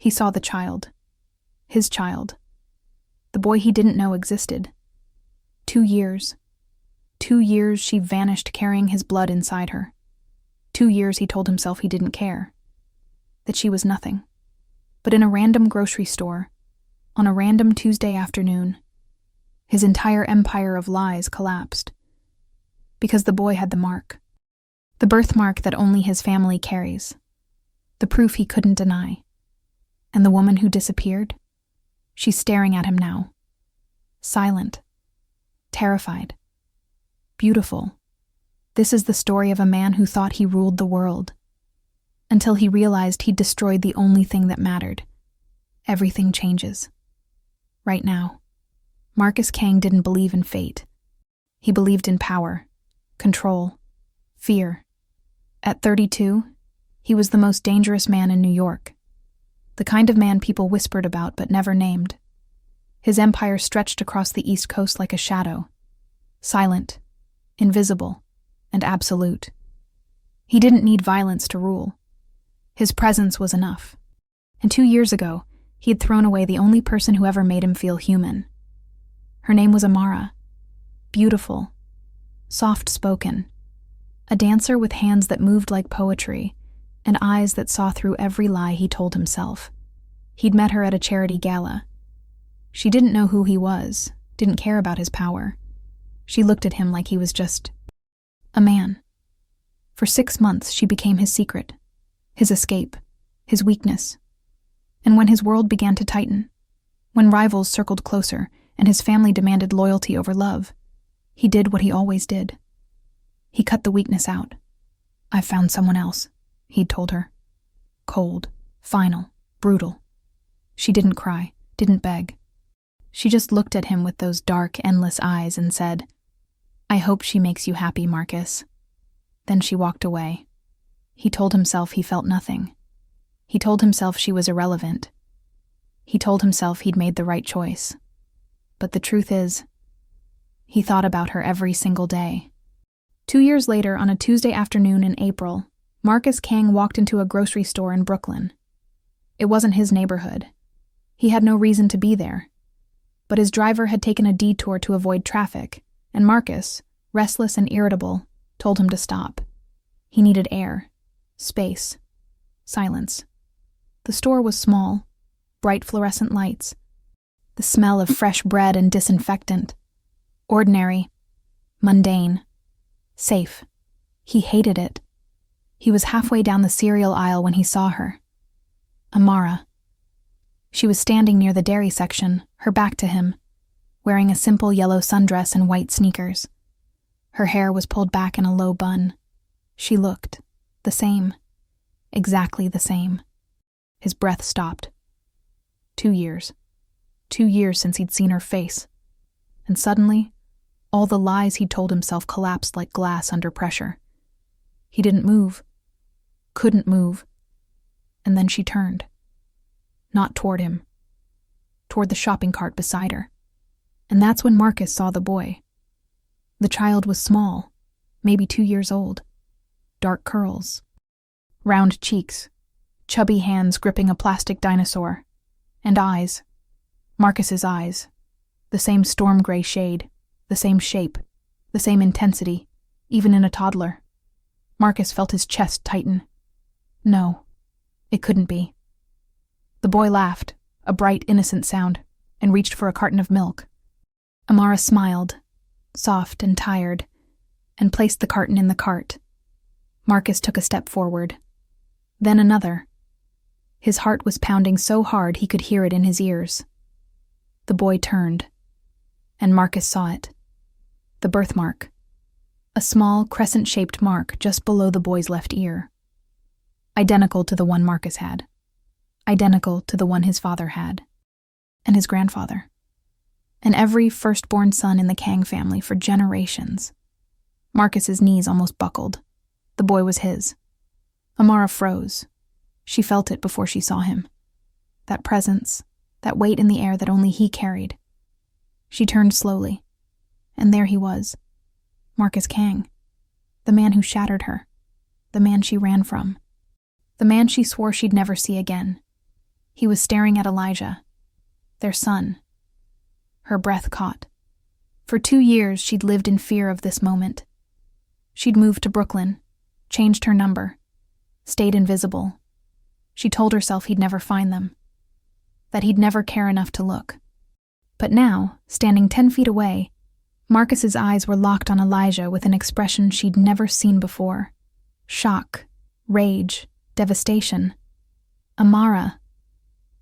He saw the child. His child. The boy he didn't know existed. 2 years. 2 years she vanished carrying his blood inside her. 2 years he told himself he didn't care. That she was nothing. But in a random grocery store, on a random Tuesday afternoon, his entire empire of lies collapsed. Because the boy had the mark. The birthmark that only his family carries. The proof he couldn't deny. And the woman who disappeared? She's staring at him now. Silent. Terrified. Beautiful. This is the story of a man who thought he ruled the world. Until he realized he'd destroyed the only thing that mattered. Everything changes. Right now. Marcus Kang didn't believe in fate. He believed in power, control, fear. At 32, he was the most dangerous man in New York. The kind of man people whispered about but never named. His empire stretched across the East Coast like a shadow. Silent, invisible, and absolute. He didn't need violence to rule. His presence was enough. And 2 years ago, he had thrown away the only person who ever made him feel human. Her name was Amara. Beautiful, soft-spoken, a dancer with hands that moved like poetry and eyes that saw through every lie he told himself. He'd met her at a charity gala. She didn't know who he was, didn't care about his power. She looked at him like he was just a man. For 6 months, she became his secret, his escape, his weakness. And when his world began to tighten, when rivals circled closer and his family demanded loyalty over love, he did what he always did. He cut the weakness out. "I've found someone else," he'd told her. Cold, final, brutal. She didn't cry, didn't beg. She just looked at him with those dark, endless eyes and said, "I hope she makes you happy, Marcus." Then she walked away. He told himself he felt nothing. He told himself she was irrelevant. He told himself he'd made the right choice. But the truth is, he thought about her every single day. 2 years later, on a Tuesday afternoon in April, Marcus Kang walked into a grocery store in Brooklyn. It wasn't his neighborhood. He had no reason to be there. But his driver had taken a detour to avoid traffic, and Marcus, restless and irritable, told him to stop. He needed air, space, silence. The store was small, bright fluorescent lights, the smell of fresh bread and disinfectant. Ordinary, mundane, safe. He hated it. He was halfway down the cereal aisle when he saw her. Amara. She was standing near the dairy section, her back to him, wearing a simple yellow sundress and white sneakers. Her hair was pulled back in a low bun. She looked the same, exactly the same. His breath stopped. 2 years. 2 years since he'd seen her face. And suddenly, all the lies he'd told himself collapsed like glass under pressure. He didn't move. Couldn't move. And then she turned. Not toward him. Toward the shopping cart beside her. And that's when Marcus saw the boy. The child was small, maybe 2 years old. Dark curls. Round cheeks. Chubby hands gripping a plastic dinosaur. And eyes. Marcus's eyes. The same storm gray shade. The same shape. The same intensity. Even in a toddler. Marcus felt his chest tighten. No. It couldn't be. The boy laughed, a bright, innocent sound, and reached for a carton of milk. Amara smiled, soft and tired, and placed the carton in the cart. Marcus took a step forward. Then another. His heart was pounding so hard he could hear it in his ears. The boy turned, and Marcus saw it. The birthmark. A small, crescent-shaped mark just below the boy's left ear. Identical to the one Marcus had. Identical to the one his father had. And his grandfather. And every firstborn son in the Kang family for generations. Marcus's knees almost buckled. The boy was his. Amara froze. She felt it before she saw him. That presence, that weight in the air that only he carried. She turned slowly. And there he was. Marcus Kang. The man who shattered her. The man she ran from. The man she swore she'd never see again. He was staring at Elijah, their son. Her breath caught. For 2 years, she'd lived in fear of this moment. She'd moved to Brooklyn, changed her number, stayed invisible. She told herself he'd never find them, that he'd never care enough to look. But now, standing 10 feet away, Marcus's eyes were locked on Elijah with an expression she'd never seen before. Shock, rage, devastation. Amara.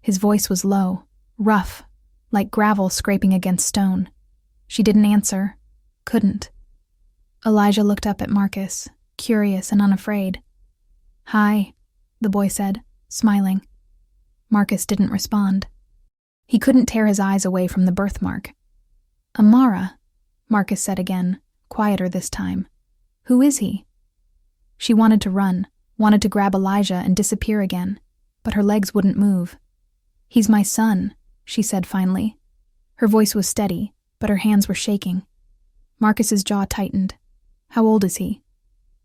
His voice was low, rough, like gravel scraping against stone. She didn't answer, couldn't. Elijah looked up at Marcus, curious and unafraid. "Hi," the boy said, smiling. Marcus didn't respond. He couldn't tear his eyes away from the birthmark. "Amara," Marcus said again, quieter this time. "Who is he?" She wanted to run, wanted to grab Elijah and disappear again, but her legs wouldn't move. "He's my son," she said finally. Her voice was steady, but her hands were shaking. Marcus's jaw tightened. "How old is he?"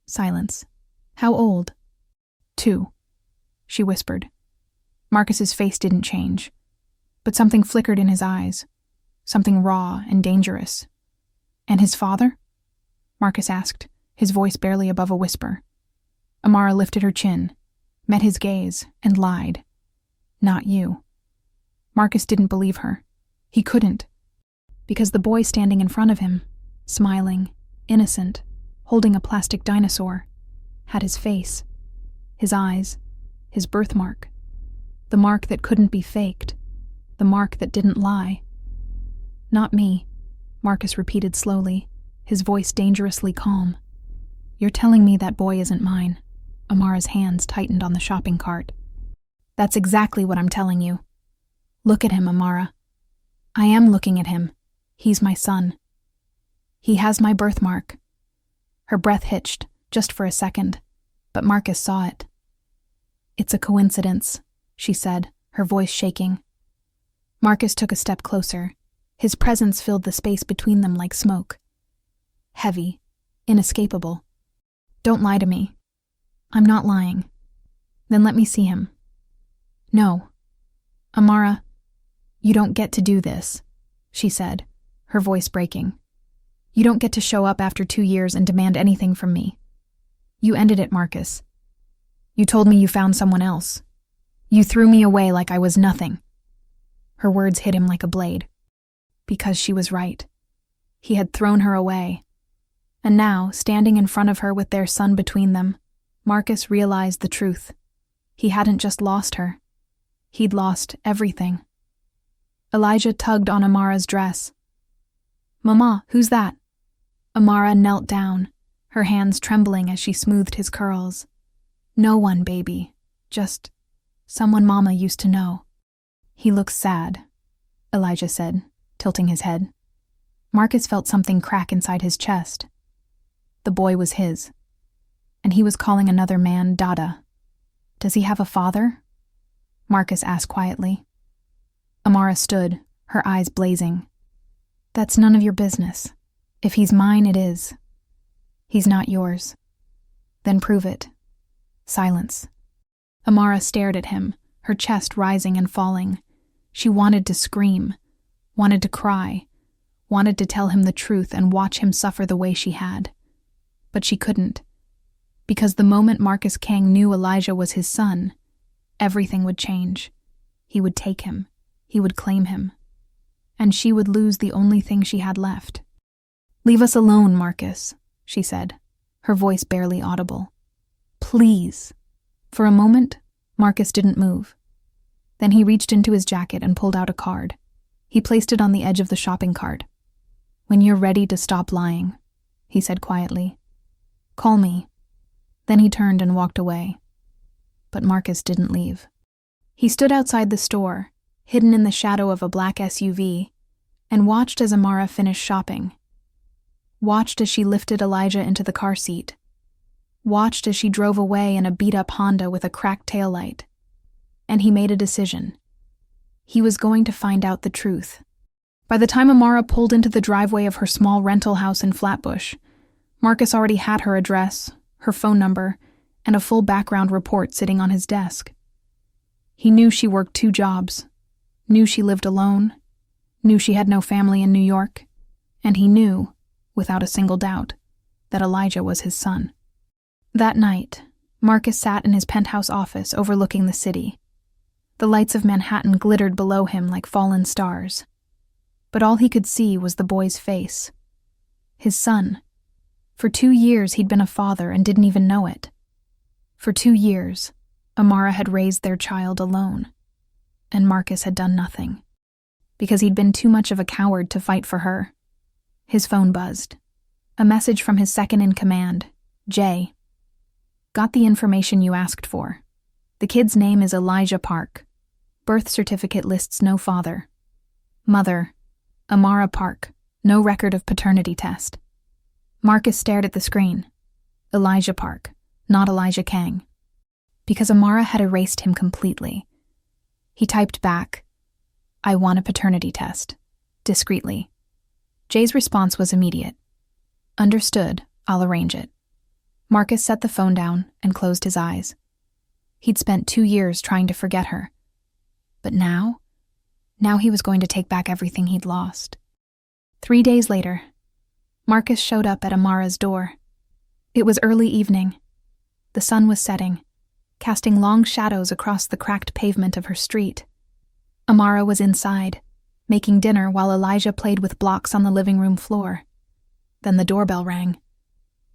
Silence. "How old?" 2, she whispered. Marcus's face didn't change, but something flickered in his eyes, something raw and dangerous. "And his father?" Marcus asked, his voice barely above a whisper. Amara lifted her chin, met his gaze, and lied. "Not you." Marcus didn't believe her. He couldn't. Because the boy standing in front of him, smiling, innocent, holding a plastic dinosaur, had his face, his eyes, his birthmark. The mark that couldn't be faked. The mark that didn't lie. "Not me," Marcus repeated slowly, his voice dangerously calm. "You're telling me that boy isn't mine." Amara's hands tightened on the shopping cart. "That's exactly what I'm telling you. Look at him, Amara. I am looking at him. He's my son. He has my birthmark." Her breath hitched, just for a second, but Marcus saw it. "It's a coincidence," she said, her voice shaking. Marcus took a step closer. His presence filled the space between them like smoke. Heavy, inescapable. "Don't lie to me." "I'm not lying." "Then let me see him." "No." "Amara, you don't get to do this," she said, her voice breaking. "You don't get to show up after 2 years and demand anything from me. You ended it, Marcus. You told me you found someone else. You threw me away like I was nothing." Her words hit him like a blade. Because she was right. He had thrown her away. And now, standing in front of her with their son between them, Marcus realized the truth. He hadn't just lost her. He'd lost everything. Elijah tugged on Amara's dress. "Mama, who's that?" Amara knelt down, her hands trembling as she smoothed his curls. "No one, baby. Just someone Mama used to know." "He looks sad," Elijah said, tilting his head. Marcus felt something crack inside his chest. The boy was his. And he was calling another man Dada. "Does he have a father?" Marcus asked quietly. Amara stood, her eyes blazing. "That's none of your business. If he's mine, it is. He's not yours." "Then prove it." Silence. Amara stared at him, her chest rising and falling. She wanted to scream, wanted to cry, wanted to tell him the truth and watch him suffer the way she had. But she couldn't. Because the moment Marcus Kang knew Elijah was his son, everything would change. He would take him. He would claim him. And she would lose the only thing she had left. "Leave us alone, Marcus," she said, her voice barely audible. "Please." For a moment, Marcus didn't move. Then he reached into his jacket and pulled out a card. He placed it on the edge of the shopping cart. "When you're ready to stop lying," he said quietly. "Call me." Then he turned and walked away. But Marcus didn't leave. He stood outside the store, hidden in the shadow of a black SUV, and watched as Amara finished shopping. Watched as she lifted Elijah into the car seat. Watched as she drove away in a beat-up Honda with a cracked taillight. And he made a decision. He was going to find out the truth. By the time Amara pulled into the driveway of her small rental house in Flatbush, Marcus already had her address, her phone number, and a full background report sitting on his desk. He knew she worked 2 jobs, knew she lived alone, knew she had no family in New York, and he knew, without a single doubt, that Elijah was his son. That night, Marcus sat in his penthouse office overlooking the city. The lights of Manhattan glittered below him like fallen stars. But all he could see was the boy's face. His son. For 2 years he'd been a father and didn't even know it. For 2 years, Amara had raised their child alone. And Marcus had done nothing. Because he'd been too much of a coward to fight for her. His phone buzzed. A message from his second-in-command, Jay. Got the information you asked for. The kid's name is Elijah Park. Birth certificate lists no father. Mother, Amara Park. No record of paternity test. Marcus stared at the screen. Elijah Park, not Elijah Kang. Because Amara had erased him completely. He typed back, I want a paternity test, discreetly. Jay's response was immediate. Understood, I'll arrange it. Marcus set the phone down and closed his eyes. He'd spent 2 years trying to forget her. But now he was going to take back everything he'd lost. 3 days later, Marcus showed up at Amara's door. It was early evening. The sun was setting, casting long shadows across the cracked pavement of her street. Amara was inside, making dinner while Elijah played with blocks on the living room floor. Then the doorbell rang.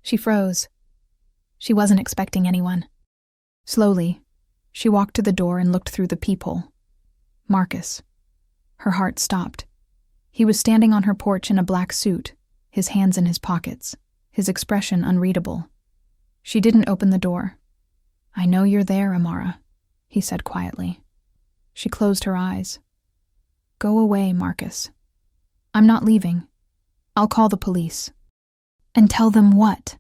She froze. She wasn't expecting anyone. Slowly, she walked to the door and looked through the peephole. Marcus. Her heart stopped. He was standing on her porch in a black suit, his hands in his pockets, his expression unreadable. She didn't open the door. I know you're there, Amara, he said quietly. She closed her eyes. Go away, Marcus. I'm not leaving. I'll call the police. And tell them what?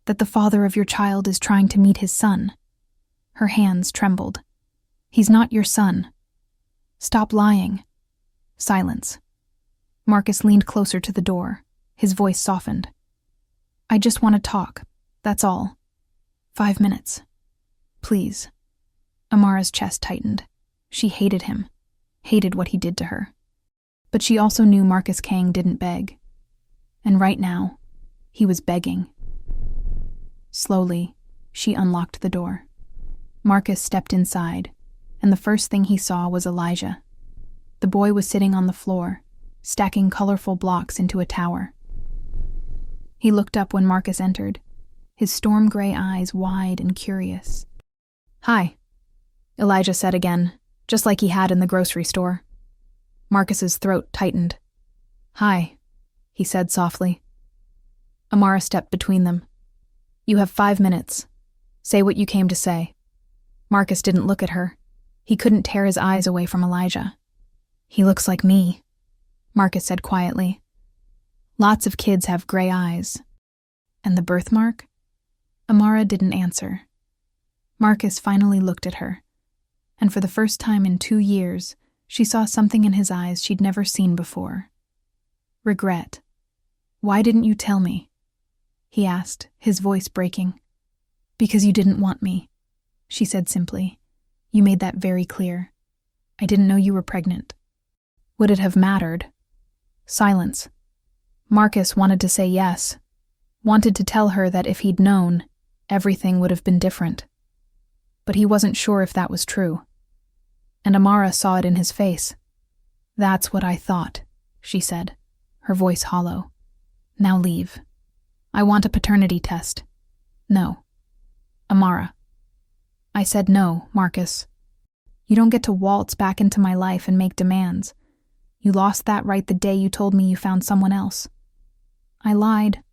That the father of your child is trying to meet his son. Her hands trembled. He's not your son. Stop lying. Silence. Marcus leaned closer to the door. His voice softened. I just want to talk. That's all. 5 minutes. Please. Amara's chest tightened. She hated him. Hated what he did to her. But she also knew Marcus Kang didn't beg. And right now, he was begging. Slowly, she unlocked the door. Marcus stepped inside, and the first thing he saw was Elijah. The boy was sitting on the floor, stacking colorful blocks into a tower. He looked up when Marcus entered, his storm gray eyes wide and curious. Hi, Elijah said again, just like he had in the grocery store. Marcus's throat tightened. Hi, he said softly. Amara stepped between them. You have 5 minutes. Say what you came to say. Marcus didn't look at her. He couldn't tear his eyes away from Elijah. He looks like me, Marcus said quietly. Lots of kids have gray eyes. And the birthmark? Amara didn't answer. Marcus finally looked at her, and for the first time in 2 years, she saw something in his eyes she'd never seen before. Regret. Why didn't you tell me? He asked, his voice breaking. Because you didn't want me, she said simply. You made that very clear. I didn't know you were pregnant. Would it have mattered? Silence. Marcus wanted to say yes, wanted to tell her that if he'd known, everything would have been different. But he wasn't sure if that was true. And Amara saw it in his face. That's what I thought, she said, her voice hollow. Now leave. I want a paternity test. No. Amara. I said no, Marcus. You don't get to waltz back into my life and make demands. You lost that right the day you told me you found someone else. I lied.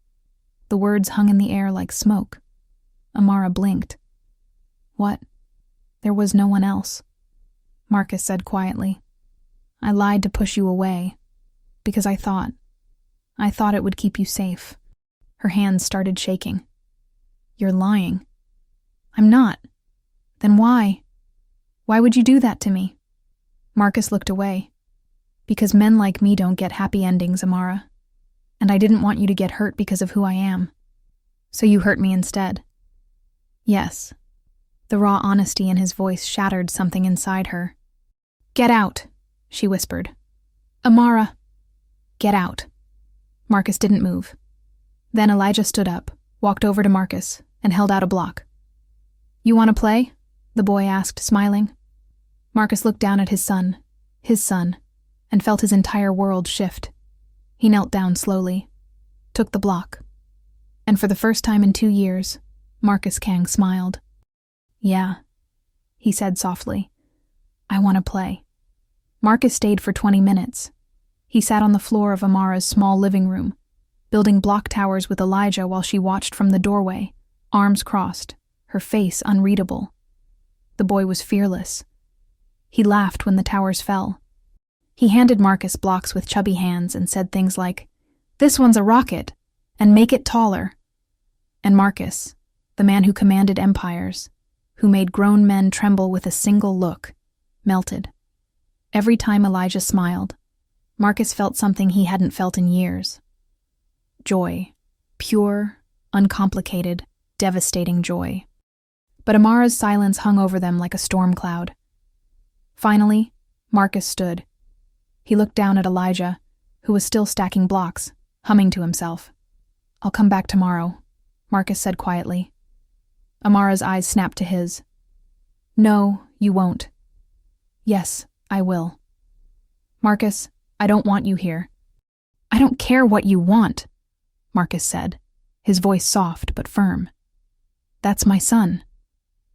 The words hung in the air like smoke. Amara blinked. What? There was no one else, Marcus said quietly. I lied to push you away, because I thought it would keep you safe. Her hands started shaking. You're lying. I'm not. Then why? Why would you do that to me? Marcus looked away. Because men like me don't get happy endings, Amara. And I didn't want you to get hurt because of who I am. So you hurt me instead. Yes. The raw honesty in his voice shattered something inside her. "Get out," she whispered. "Amara, get out." Marcus didn't move. Then Elijah stood up, walked over to Marcus, and held out a block. "You want to play?" the boy asked, smiling. Marcus looked down at his son, and felt his entire world shift. He knelt down slowly, took the block, and for the first time in 2 years, Marcus Kang smiled. "Yeah," he said softly. "I want to play." Marcus stayed for 20 minutes. He sat on the floor of Amara's small living room, building block towers with Elijah while she watched from the doorway, arms crossed, her face unreadable. The boy was fearless. He laughed when the towers fell. He handed Marcus blocks with chubby hands and said things like, "This one's a rocket, and make it taller." And Marcus, the man who commanded empires, who made grown men tremble with a single look, melted. Every time Elijah smiled, Marcus felt something he hadn't felt in years. Joy. Pure, uncomplicated, devastating joy. But Amara's silence hung over them like a storm cloud. Finally, Marcus stood. He looked down at Elijah, who was still stacking blocks, humming to himself. "I'll come back tomorrow," Marcus said quietly. Amara's eyes snapped to his. "No, you won't." "Yes, I will." "Marcus, I don't want you here." "I don't care what you want," Marcus said, his voice soft but firm. "That's my son,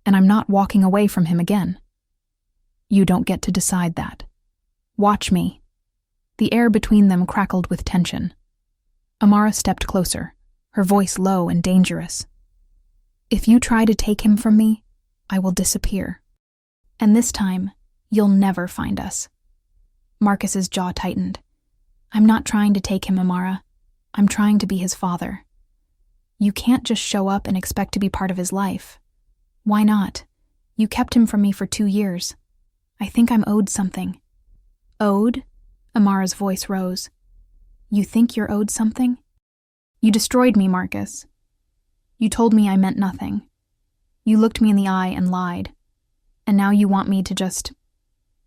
and I'm not walking away from him again." "You don't get to decide that. Watch me." The air between them crackled with tension. Amara stepped closer, her voice low and dangerous. "If you try to take him from me, I will disappear. And this time, you'll never find us." Marcus's jaw tightened. "I'm not trying to take him, Amara. I'm trying to be his father. You can't just show up and expect to be part of his life. Why not? You kept him from me for 2 years. I think I'm owed something." "Owed?" Amara's voice rose. "You think you're owed something? You destroyed me, Marcus. You told me I meant nothing. You looked me in the eye and lied. And now you want me to just...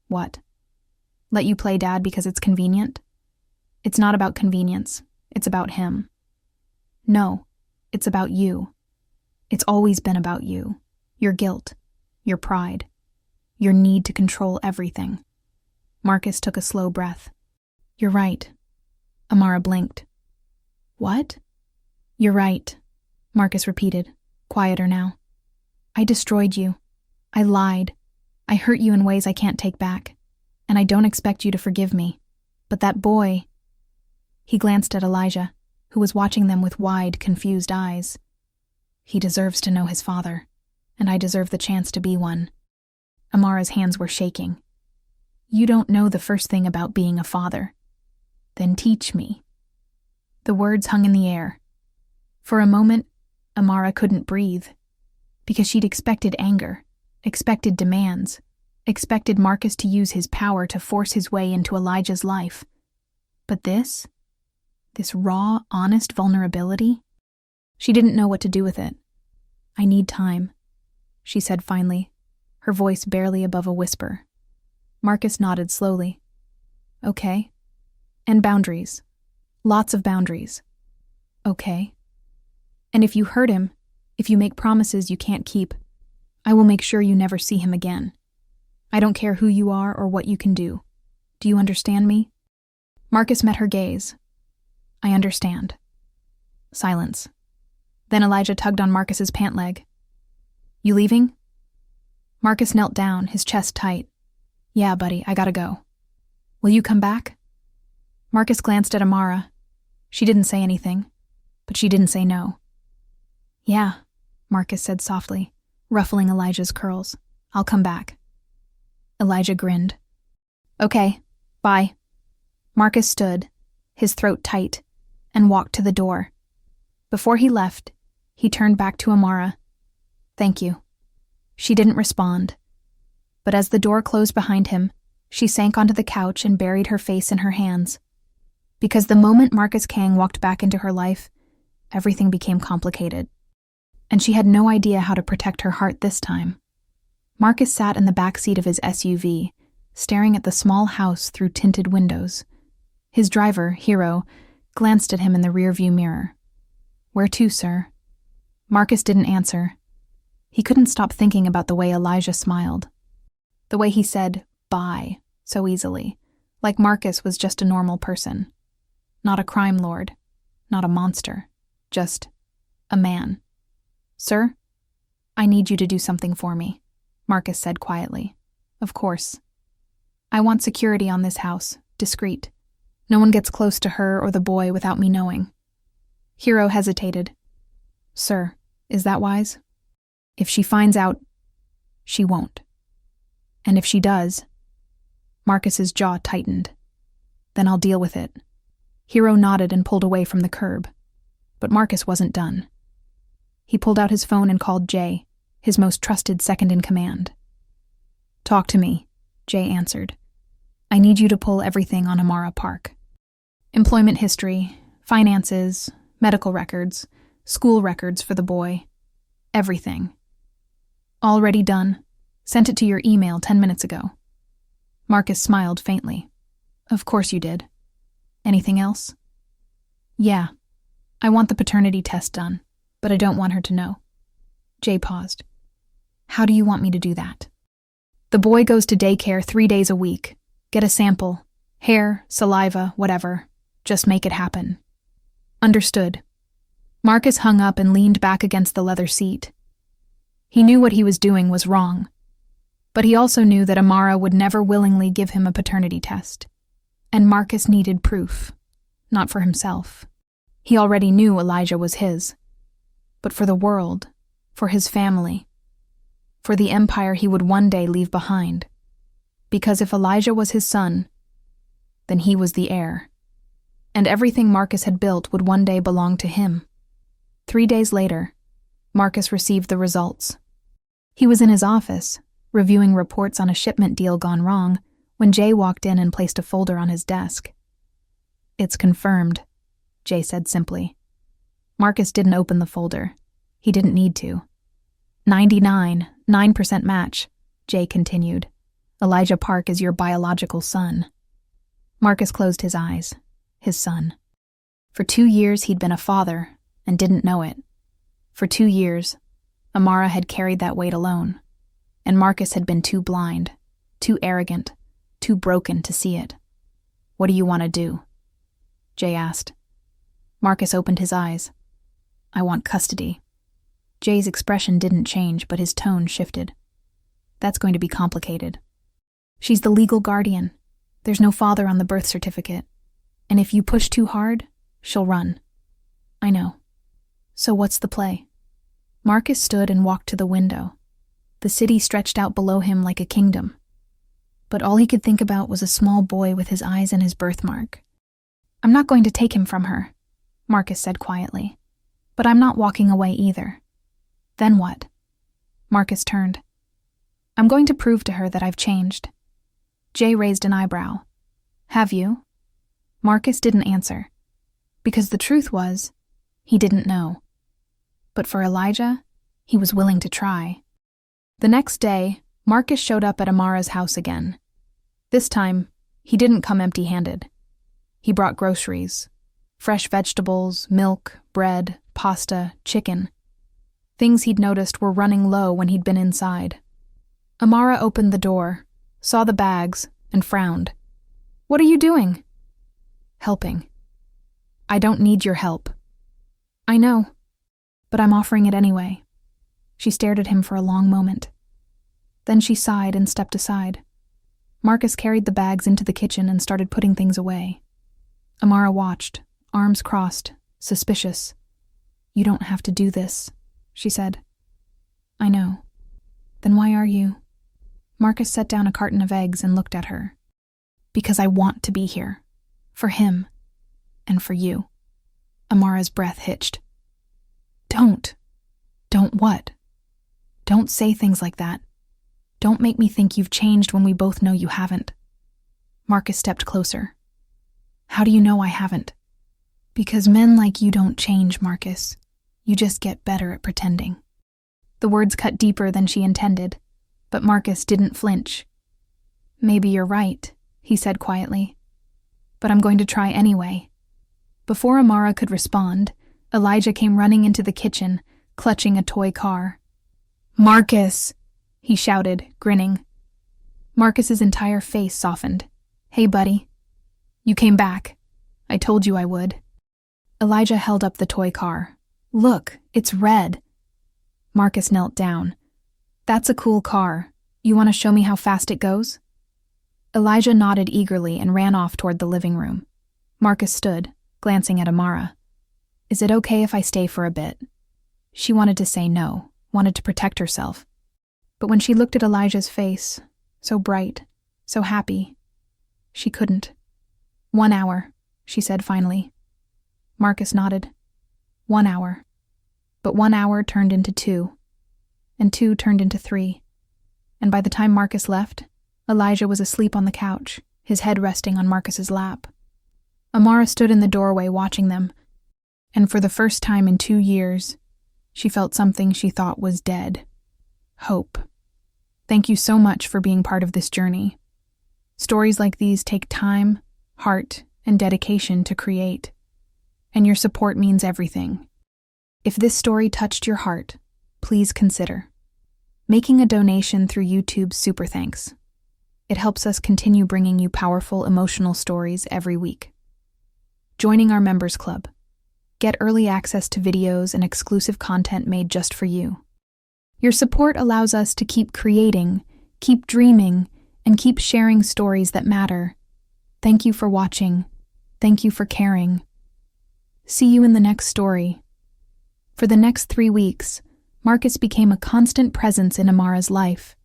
what? Let you play dad because it's convenient? It's not about convenience. It's about him. No, it's about you. It's always been about you. Your guilt. Your pride. Your need to control everything." Marcus took a slow breath. "You're right." Amara blinked. "What?" "You're right," Marcus repeated, quieter now. "I destroyed you. I lied. I hurt you in ways I can't take back. And I don't expect you to forgive me. But that boy..." He glanced at Elijah, who was watching them with wide, confused eyes. "He deserves to know his father, and I deserve the chance to be one." Amara's hands were shaking. "You don't know the first thing about being a father. Then teach me." The words hung in the air. For a moment, Amara couldn't breathe, because she'd expected anger, expected demands, expected Marcus to use his power to force his way into Elijah's life. But this raw, honest vulnerability, she didn't know what to do with it. "I need time," she said finally, her voice barely above a whisper. Marcus nodded slowly. "Okay. And boundaries. Lots of boundaries." "Okay. And if you hurt him, if you make promises you can't keep, I will make sure you never see him again. I don't care who you are or what you can do. Do you understand me?" Marcus met her gaze. "I understand." Silence. Then Elijah tugged on Marcus's pant leg. "You leaving?" Marcus knelt down, his chest tight. "Yeah, buddy, I gotta go." "Will you come back?" Marcus glanced at Amara. She didn't say anything, but she didn't say no. "Yeah," Marcus said softly, ruffling Elijah's curls. "I'll come back." Elijah grinned. "Okay, bye." Marcus stood, his throat tight, and walked to the door. Before he left, he turned back to Amara. "Thank you." She didn't respond, but as the door closed behind him, she sank onto the couch and buried her face in her hands. Because the moment Marcus Kang walked back into her life, everything became complicated. And she had no idea how to protect her heart this time. Marcus sat in the back seat of his SUV, staring at the small house through tinted windows. His driver, Hero, glanced at him in the rearview mirror. "Where to, sir?" Marcus didn't answer. He couldn't stop thinking about the way Elijah smiled. The way he said, "bye," so easily, like Marcus was just a normal person. Not a crime lord, not a monster, just a man. "Sir, I need you to do something for me," Marcus said quietly. "Of course. I want security on this house, discreet. No one gets close to her or the boy without me knowing." Hero hesitated. "Sir, is that wise? If she finds out, she won't. And if she does," Marcus's jaw tightened, "then I'll deal with it." Hero nodded and pulled away from the curb. But Marcus wasn't done. He pulled out his phone and called Jay, his most trusted second-in-command. "Talk to me," Jay answered. "I need you to pull everything on Amara Park. Employment history, finances, medical records, school records for the boy. Everything. Already done. Sent it to your email 10 minutes ago." Marcus smiled faintly. "Of course you did. Anything else?" "Yeah. I want the paternity test done, but I don't want her to know." Jay paused. "How do you want me to do that?" "The boy goes to daycare 3 days a week. Get a sample. Hair, saliva, whatever. Just make it happen." "Understood." Marcus hung up and leaned back against the leather seat. He knew what he was doing was wrong, but he also knew that Amara would never willingly give him a paternity test. And Marcus needed proof, not for himself. He already knew Elijah was his, but for the world, for his family, for the empire he would one day leave behind. Because if Elijah was his son, then he was the heir, and everything Marcus had built would one day belong to him. 3 days later, Marcus received the results. He was in his office, reviewing reports on a shipment deal gone wrong, when Jay walked in and placed a folder on his desk. "It's confirmed," Jay said simply. Marcus didn't open the folder. He didn't need to. 99.9% match, Jay continued. "Elijah Park is your biological son." Marcus closed his eyes. His son. For 2 years he'd been a father and didn't know it. For 2 years, Amara had carried that weight alone, and Marcus had been too blind, too arrogant, too broken to see it. "What do you want to do?" Jay asked. Marcus opened his eyes. "I want custody." Jay's expression didn't change, but his tone shifted. "That's going to be complicated. She's the legal guardian. There's no father on the birth certificate. And if you push too hard, she'll run." "I know. So what's the play?" Marcus stood and walked to the window. The city stretched out below him like a kingdom. But all he could think about was a small boy with his eyes in his birthmark. "I'm not going to take him from her," Marcus said quietly. "But I'm not walking away either." "Then what?" Marcus turned. "I'm going to prove to her that I've changed." Jay raised an eyebrow. "Have you?" Marcus didn't answer, because the truth was, he didn't know. But for Elijah, he was willing to try. The next day, Marcus showed up at Amara's house again. This time, he didn't come empty-handed. He brought groceries, fresh vegetables, milk, bread, pasta, chicken. Things he'd noticed were running low when he'd been inside. Amara opened the door, saw the bags, and frowned. "What are you doing?" "Helping." "I don't need your help." "I know, but I'm offering it anyway." She stared at him for a long moment. Then she sighed and stepped aside. Marcus carried the bags into the kitchen and started putting things away. Amara watched, arms crossed, suspicious. "You don't have to do this," she said. "I know. Then why are you?" Marcus set down a carton of eggs and looked at her. "Because I want to be here. For him. And for you." Amara's breath hitched. "Don't." "Don't what?" "Don't say things like that. Don't make me think you've changed when we both know you haven't." Marcus stepped closer. "How do you know I haven't?" "Because men like you don't change, Marcus. You just get better at pretending." The words cut deeper than she intended. But Marcus didn't flinch. "Maybe you're right," he said quietly. "But I'm going to try anyway." Before Amara could respond, Elijah came running into the kitchen, clutching a toy car. "Marcus!" he shouted, grinning. Marcus's entire face softened. "Hey, buddy. You came back. I told you I would." Elijah held up the toy car. "Look, it's red." Marcus knelt down. "That's a cool car. You want to show me how fast it goes?" Elijah nodded eagerly and ran off toward the living room. Marcus stood, glancing at Amara. "Is it okay if I stay for a bit?" She wanted to say no, wanted to protect herself. But when she looked at Elijah's face, so bright, so happy, she couldn't. "1 hour," she said finally. Marcus nodded. 1 hour. But 1 hour turned into 2, and 2 turned into 3. And by the time Marcus left, Elijah was asleep on the couch, his head resting on Marcus's lap. Amara stood in the doorway watching them, and for the first time in 2 years, she felt something she thought was dead. Hope. Thank you so much for being part of this journey. Stories like these take time, heart, and dedication to create, and your support means everything. If this story touched your heart, please consider making a donation through YouTube's Super Thanks. It helps us continue bringing you powerful, emotional stories every week. Joining our members club. Get early access to videos and exclusive content made just for you. Your support allows us to keep creating, keep dreaming, and keep sharing stories that matter. Thank you for watching. Thank you for caring. See you in the next story. For the next 3 weeks, Marcus became a constant presence in Amara's life.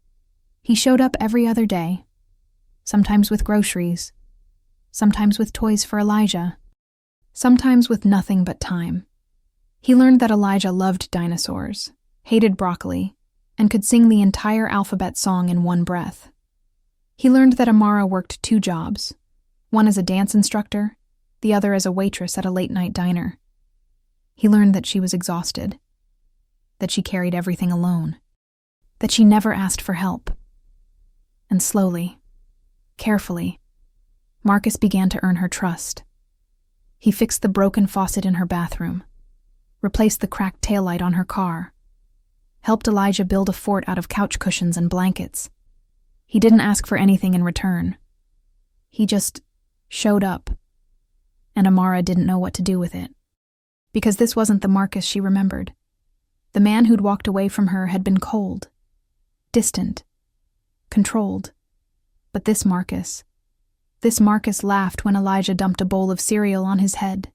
He showed up every other day, sometimes with groceries, sometimes with toys for Elijah, sometimes with nothing but time. He learned that Elijah loved dinosaurs, hated broccoli, and could sing the entire alphabet song in one breath. He learned that Amara worked 2 jobs, one as a dance instructor, the other as a waitress at a late-night diner. He learned that she was exhausted, that she carried everything alone, that she never asked for help. And slowly, carefully, Marcus began to earn her trust. He fixed the broken faucet in her bathroom, replaced the cracked taillight on her car, helped Elijah build a fort out of couch cushions and blankets. He didn't ask for anything in return. He just showed up, and Amara didn't know what to do with it. Because this wasn't the Marcus she remembered. The man who'd walked away from her had been cold, distant, controlled. But this Marcus laughed when Elijah dumped a bowl of cereal on his head.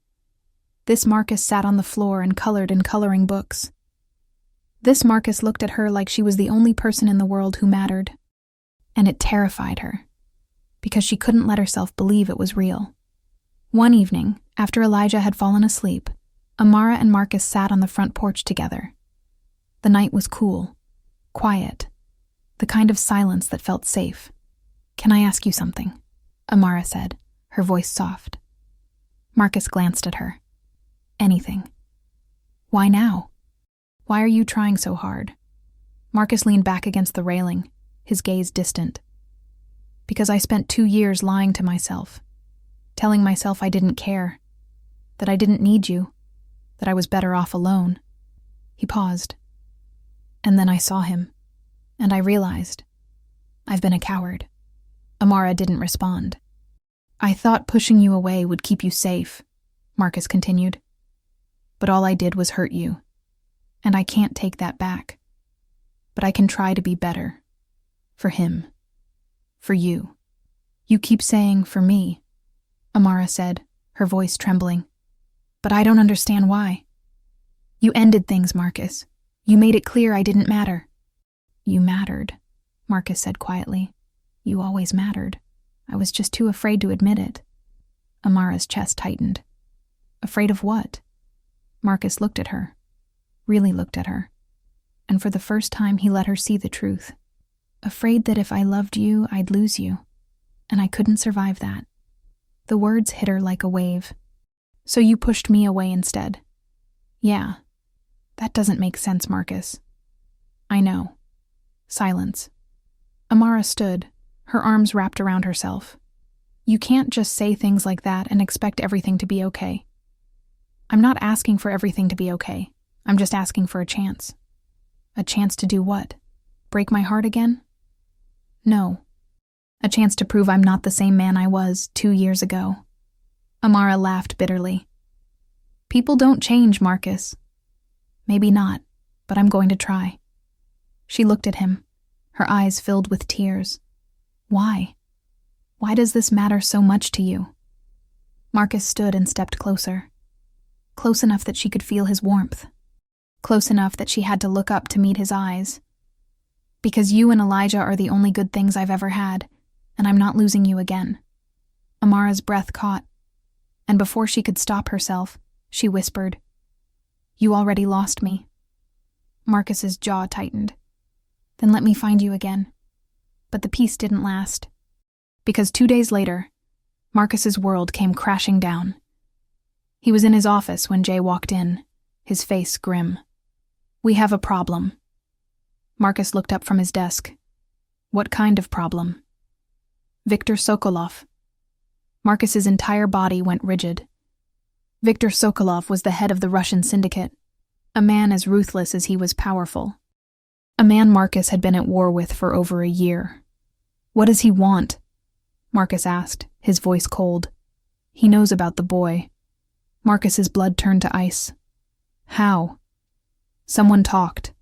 This Marcus sat on the floor and colored in coloring books. This Marcus looked at her like she was the only person in the world who mattered. And it terrified her, because she couldn't let herself believe it was real. One evening, after Elijah had fallen asleep, Amara and Marcus sat on the front porch together. The night was cool, quiet, the kind of silence that felt safe. "Can I ask you something?" Amara said, her voice soft. Marcus glanced at her. "Anything." "Why now? Why are you trying so hard?" Marcus leaned back against the railing, his gaze distant. "Because I spent 2 years lying to myself, telling myself I didn't care, that I didn't need you, that I was better off alone." He paused. "And then I saw him, and I realized I've been a coward." Amara didn't respond. "I thought pushing you away would keep you safe," Marcus continued. "But all I did was hurt you, and I can't take that back. But I can try to be better. For him. For you." "You keep saying, for me," Amara said, her voice trembling. "But I don't understand why." "You ended things, Marcus. You made it clear I didn't matter." "You mattered," Marcus said quietly. "You always mattered. I was just too afraid to admit it." Amara's chest tightened. "Afraid of what?" Marcus looked at her, really looked at her, and for the first time he let her see the truth. "Afraid that if I loved you, I'd lose you, and I couldn't survive that." The words hit her like a wave. "So you pushed me away instead." "Yeah. That doesn't make sense, Marcus." "I know." Silence. Amara stood, her arms wrapped around herself. You can't just say things like that and expect everything to be okay. I'm not asking for everything to be okay. I'm just asking for a chance. A chance to do what? Break my heart again? No. A chance to prove I'm not the same man I was 2 years ago. Amara laughed bitterly. People don't change, Marcus. Maybe not, but I'm going to try. She looked at him, her eyes filled with tears. Why? Why does this matter so much to you? Marcus stood and stepped closer. Close enough that she could feel his warmth. Close enough that she had to look up to meet his eyes. Because you and Elijah are the only good things I've ever had, and I'm not losing you again. Amara's breath caught, and before she could stop herself, she whispered, You already lost me. Marcus's jaw tightened. Then let me find you again. But the peace didn't last. Because 2 days later, Marcus's world came crashing down. He was in his office when Jay walked in, his face grim. We have a problem. Marcus looked up from his desk. What kind of problem? Viktor Sokolov. Marcus's entire body went rigid. Viktor Sokolov was the head of the Russian syndicate, a man as ruthless as he was powerful. A man Marcus had been at war with for over a year. What does he want? Marcus asked, his voice cold. He knows about the boy. Marcus's blood turned to ice. How? Someone talked.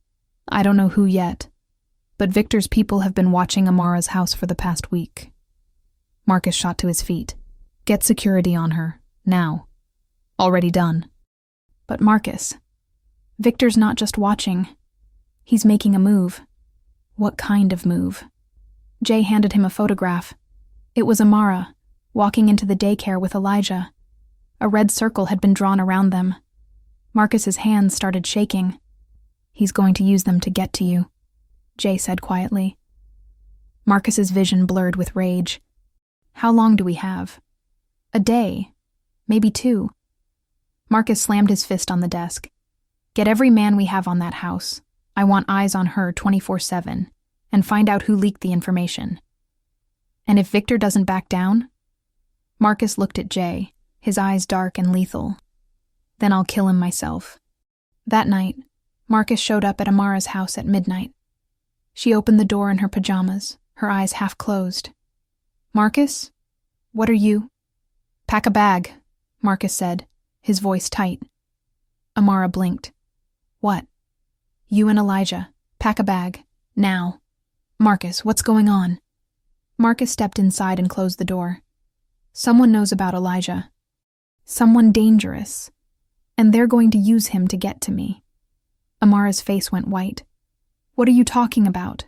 I don't know who yet, but Victor's people have been watching Amara's house for the past week. Marcus shot to his feet. Get security on her, now. Already done. But Marcus, Victor's not just watching. He's making a move. What kind of move? Jay handed him a photograph. It was Amara, walking into the daycare with Elijah. A red circle had been drawn around them. Marcus's hands started shaking. He's going to use them to get to you, Jay said quietly. Marcus's vision blurred with rage. How long do we have? A day. Maybe 2. Marcus slammed his fist on the desk. Get every man we have on that house. I want eyes on her 24/7, and find out who leaked the information. And if Victor doesn't back down? Marcus looked at Jay, his eyes dark and lethal. Then I'll kill him myself. That night, Marcus showed up at Amara's house at midnight. She opened the door in her pajamas, her eyes half closed. Marcus? What are you? Pack a bag, Marcus said, his voice tight. Amara blinked. What? You and Elijah. Pack a bag. Now. Marcus, what's going on? Marcus stepped inside and closed the door. Someone knows about Elijah. Someone dangerous. And they're going to use him to get to me. Amara's face went white. What are you talking about?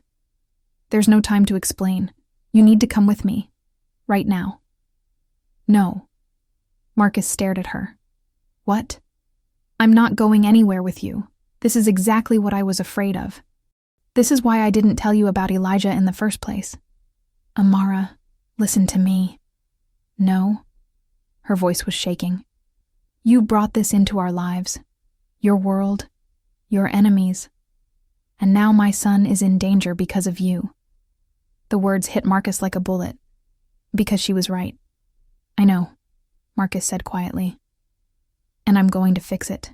There's no time to explain. You need to come with me. Right now. No. Marcus stared at her. What? I'm not going anywhere with you. This is exactly what I was afraid of. This is why I didn't tell you about Elijah in the first place. Amara, listen to me. No. Her voice was shaking. You brought this into our lives. Your world. Your enemies. And now my son is in danger because of you. The words hit Marcus like a bullet. Because she was right. I know, Marcus said quietly. And I'm going to fix it.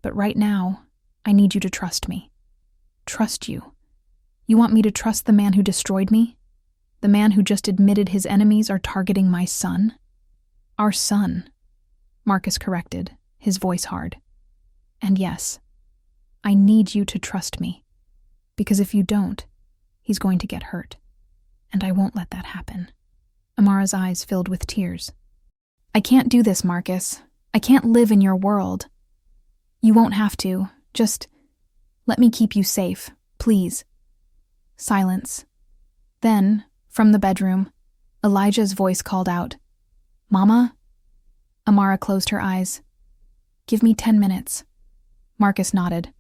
But right now, I need you to trust me. Trust you. You want me to trust the man who destroyed me? The man who just admitted his enemies are targeting my son? Our son, Marcus corrected, his voice hard. And yes, I need you to trust me. Because if you don't, he's going to get hurt. And I won't let that happen. Amara's eyes filled with tears. I can't do this, Marcus. I can't live in your world. You won't have to. Just let me keep you safe, please. Silence. Then, from the bedroom, Elijah's voice called out, Mama? Amara closed her eyes. Give me 10 minutes. Marcus nodded.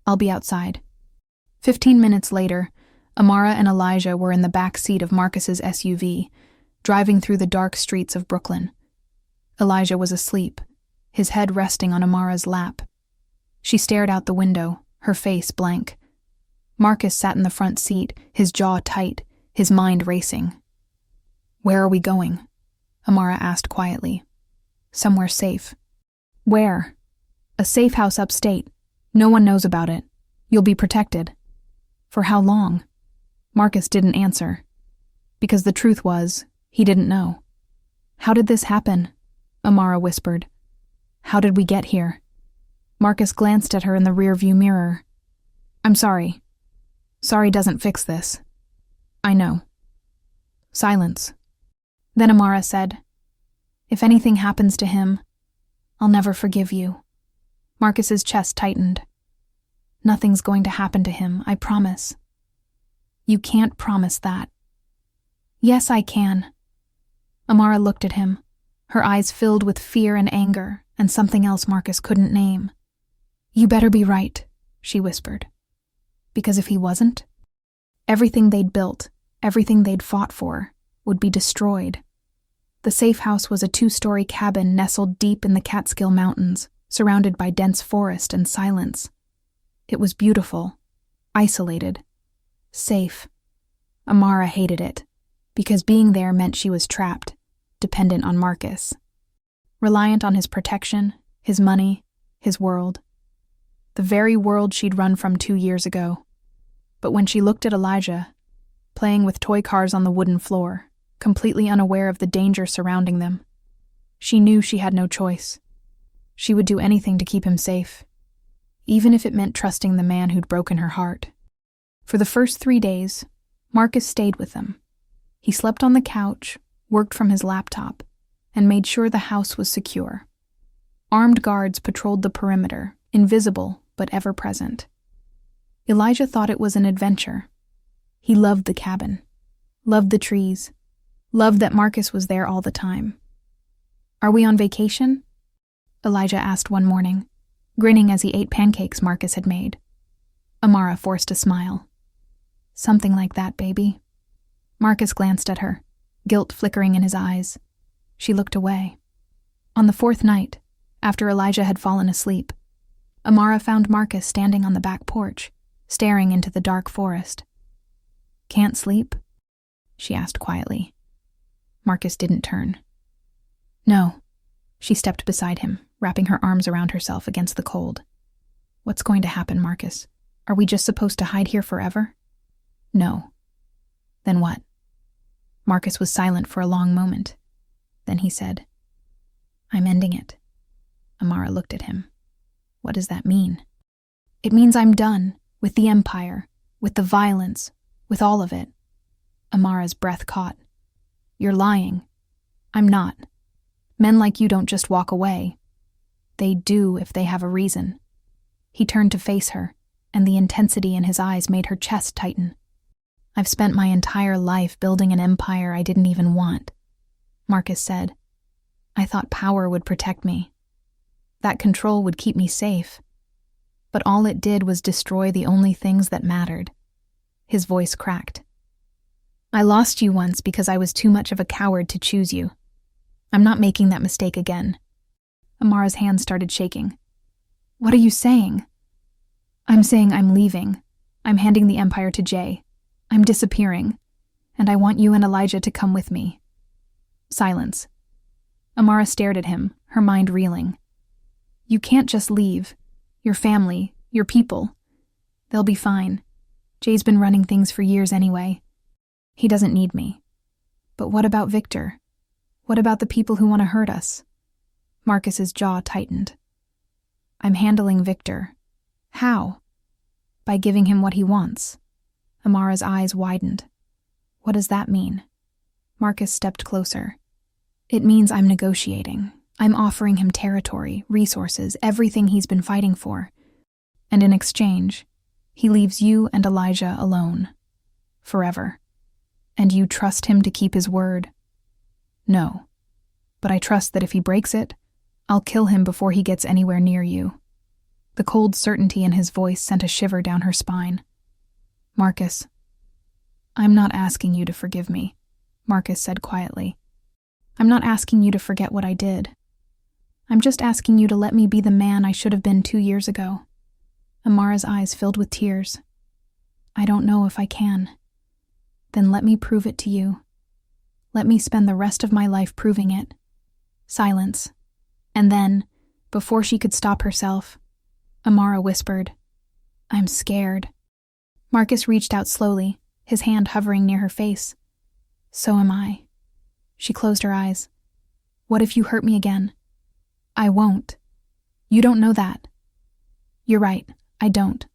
I'll be outside. 15 minutes later, Amara and Elijah were in the back seat of Marcus's SUV, driving through the dark streets of Brooklyn. Elijah was asleep, his head resting on Amara's lap. She stared out the window, her face blank. Marcus sat in the front seat, his jaw tight, his mind racing. "Where are we going?" Amara asked quietly. "Somewhere safe." "Where?" "A safe house upstate. No one knows about it. You'll be protected." "For how long?" Marcus didn't answer. Because the truth was, he didn't know. "How did this happen?" Amara whispered. "How did we get here?" Marcus glanced at her in the rearview mirror. "I'm sorry. Sorry doesn't fix this." "I know." Silence. Then Amara said, "If anything happens to him, I'll never forgive you." Marcus's chest tightened. "Nothing's going to happen to him, I promise." "You can't promise that." "Yes, I can." Amara looked at him, her eyes filled with fear and anger and something else Marcus couldn't name. "You better be right," she whispered. Because if he wasn't, everything they'd built, everything they'd fought for, would be destroyed. The safe house was a 2-story cabin nestled deep in the Catskill Mountains, surrounded by dense forest and silence. It was beautiful, isolated, safe. Amara hated it, because being there meant she was trapped, dependent on Marcus. Reliant on his protection, his money, his world. The very world she'd run from 2 years ago. But when she looked at Elijah, playing with toy cars on the wooden floor, completely unaware of the danger surrounding them, she knew she had no choice. She would do anything to keep him safe, even if it meant trusting the man who'd broken her heart. For the first 3 days, Marcus stayed with them. He slept on the couch, worked from his laptop, and made sure the house was secure. Armed guards patrolled the perimeter, invisible but ever-present. Elijah thought it was an adventure. He loved the cabin, loved the trees, loved that Marcus was there all the time. "Are we on vacation?" Elijah asked one morning, grinning as he ate pancakes Marcus had made. Amara forced a smile. "Something like that, baby." Marcus glanced at her, guilt flickering in his eyes. She looked away. On the 4th night, after Elijah had fallen asleep, Amara found Marcus standing on the back porch, staring into the dark forest. "Can't sleep?" she asked quietly. Marcus didn't turn. "No." She stepped beside him, wrapping her arms around herself against the cold. "What's going to happen, Marcus? Are we just supposed to hide here forever?" "No." "Then what?" Marcus was silent for a long moment. Then he said, "I'm ending it." Amara looked at him. "What does that mean?" "It means I'm done, with the Empire, with the violence, with all of it." Amara's breath caught. "You're lying." "I'm not. Men like you don't just walk away. They do if they have a reason." He turned to face her, and the intensity in his eyes made her chest tighten. "I've spent my entire life building an empire I didn't even want," Marcus said. "I thought power would protect me. That control would keep me safe. But all it did was destroy the only things that mattered." His voice cracked. "I lost you once because I was too much of a coward to choose you. I'm not making that mistake again." Amara's hands started shaking. "What are you saying?" "I'm saying I'm leaving. I'm handing the Empire to Jay. I'm disappearing. And I want you and Elijah to come with me." Silence. Amara stared at him, her mind reeling. "You can't just leave. Your family, your people. They'll be fine. Jay's been running things for years anyway. He doesn't need me. But what about Victor? What about the people who want to hurt us?" Marcus's jaw tightened. "I'm handling Victor." "How?" "By giving him what he wants." Amara's eyes widened. "What does that mean?" Marcus stepped closer. "It means I'm negotiating. I'm offering him territory, resources, everything he's been fighting for. And in exchange, he leaves you and Elijah alone. Forever. And you trust him to keep his word?" "No. But I trust that if he breaks it, I'll kill him before he gets anywhere near you." The cold certainty in his voice sent a shiver down her spine. "Marcus, I'm not asking you to forgive me," Marcus said quietly. "I'm not asking you to forget what I did. I'm just asking you to let me be the man I should have been 2 years ago." Amara's eyes filled with tears. I don't know if I can. Then let me prove it to you. Let me spend the rest of my life proving it. Silence. And then, before she could stop herself, Amara whispered, I'm scared. Marcus reached out slowly, his hand hovering near her face. So am I. She closed her eyes. What if you hurt me again? I won't. You don't know that. You're right, I don't.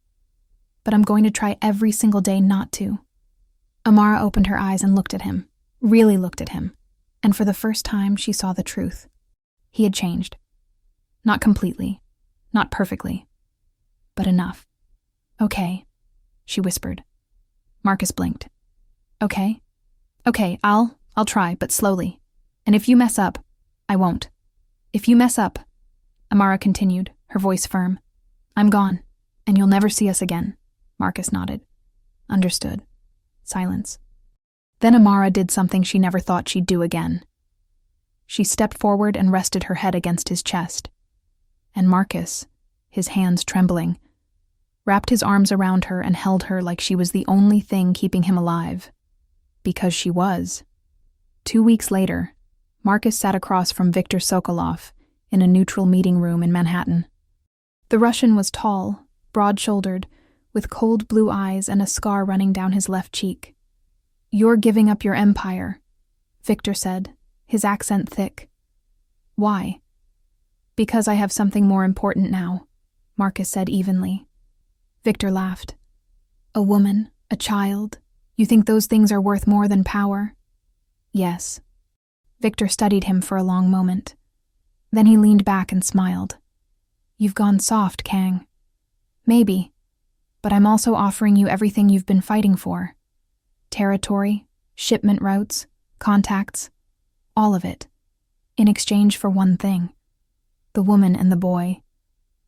But I'm going to try every single day not to. Amara opened her eyes and looked at him, really looked at him, and for the first time she saw the truth. He had changed. Not completely, not perfectly, but enough. Okay, she whispered. Marcus blinked. Okay, I'll try, but slowly. And if you mess up, I won't. If you mess up, Amara continued, her voice firm, I'm gone, and you'll never see us again. Marcus nodded. Understood. Silence. Then Amara did something she never thought she'd do again. She stepped forward and rested her head against his chest. And Marcus, his hands trembling, wrapped his arms around her and held her like she was the only thing keeping him alive. Because she was. 2 weeks later, Marcus sat across from Viktor Sokolov in a neutral meeting room in Manhattan. The Russian was tall, broad-shouldered, with cold blue eyes and a scar running down his left cheek. You're giving up your empire, Viktor said, his accent thick. Why? Because I have something more important now, Marcus said evenly. Viktor laughed. A woman, a child, you think those things are worth more than power? Yes. Viktor studied him for a long moment. Then he leaned back and smiled. You've gone soft, Kang. Maybe, but I'm also offering you everything you've been fighting for. Territory, shipment routes, contacts, all of it, in exchange for one thing. The woman and the boy.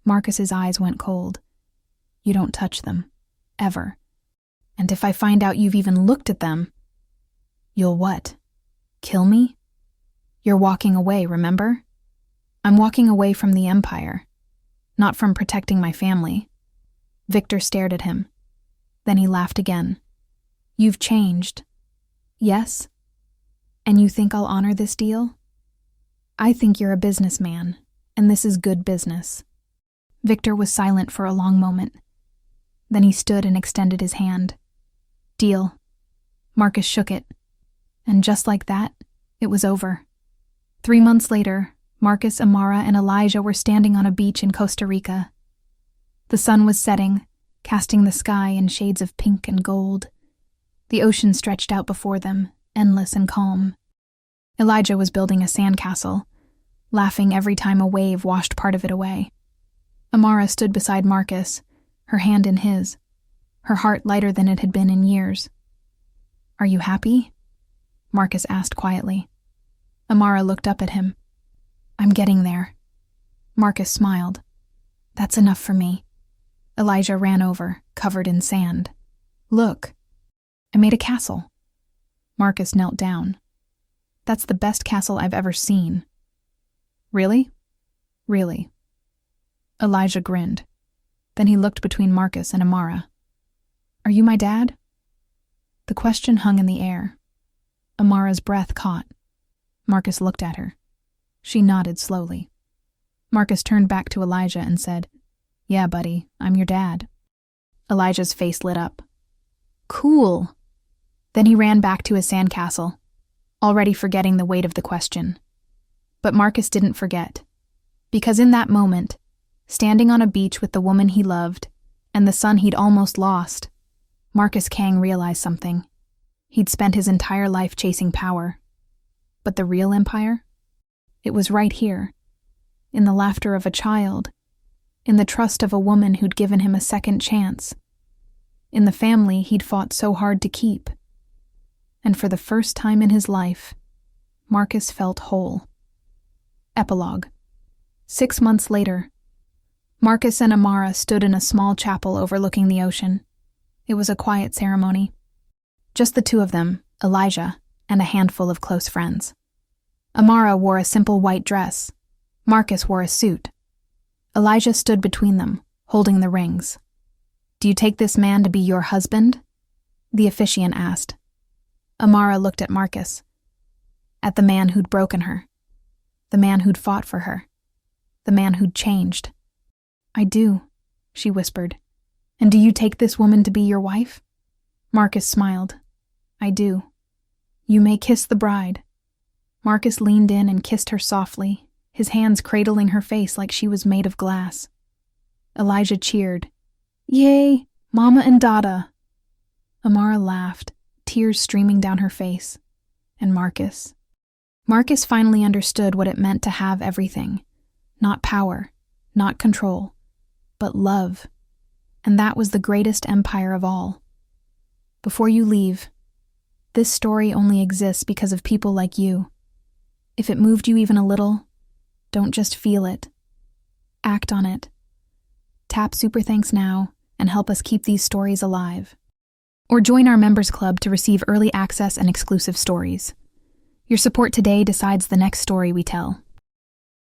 Marcus's eyes went cold. You don't touch them. Ever. And if I find out you've even looked at them, you'll what? Kill me? You're walking away, remember? I'm walking away from the Empire, not from protecting my family. Viktor stared at him. Then he laughed again. You've changed. Yes? And you think I'll honor this deal? I think you're a businessman, and this is good business. Viktor was silent for a long moment. Then he stood and extended his hand. Deal. Marcus shook it. And just like that, it was over. 3 months later, Marcus, Amara, and Elijah were standing on a beach in Costa Rica. The sun was setting, casting the sky in shades of pink and gold. The ocean stretched out before them, endless and calm. Elijah was building a sandcastle, laughing every time a wave washed part of it away. Amara stood beside Marcus, her hand in his, her heart lighter than it had been in years. Are you happy? Marcus asked quietly. Amara looked up at him. I'm getting there. Marcus smiled. That's enough for me. Elijah ran over, covered in sand. Look. I made a castle. Marcus knelt down. That's the best castle I've ever seen. Really? Really. Elijah grinned. Then he looked between Marcus and Amara. Are you my dad? The question hung in the air. Amara's breath caught. Marcus looked at her. She nodded slowly. Marcus turned back to Elijah and said, Yeah, buddy, I'm your dad. Elijah's face lit up. Cool. Then he ran back to his sandcastle, already forgetting the weight of the question. But Marcus didn't forget, because in that moment, standing on a beach with the woman he loved and the son he'd almost lost, Marcus Kang realized something. He'd spent his entire life chasing power. But the real empire? It was right here, in the laughter of a child, in the trust of a woman who'd given him a second chance, in the family he'd fought so hard to keep. And for the first time in his life, Marcus felt whole. Epilogue. 6 months later, Marcus and Amara stood in a small chapel overlooking the ocean. It was a quiet ceremony. Just the two of them, Elijah, and a handful of close friends. Amara wore a simple white dress. Marcus wore a suit. Elijah stood between them, holding the rings. Do you take this man to be your husband? The officiant asked. Amara looked at Marcus, at the man who'd broken her, the man who'd fought for her, the man who'd changed. I do, she whispered. And do you take this woman to be your wife? Marcus smiled. I do. You may kiss the bride. Marcus leaned in and kissed her softly, his hands cradling her face like she was made of glass. Elijah cheered. Yay, Mama and Dada. Amara laughed, tears streaming down her face. And Marcus? Marcus finally understood what it meant to have everything. Not power, not control, but love. And that was the greatest empire of all. Before you leave, this story only exists because of people like you. If it moved you even a little, don't just feel it. Act on it. Tap Super Thanks now and help us keep these stories alive. Or join our members club to receive early access and exclusive stories. Your support today decides the next story we tell.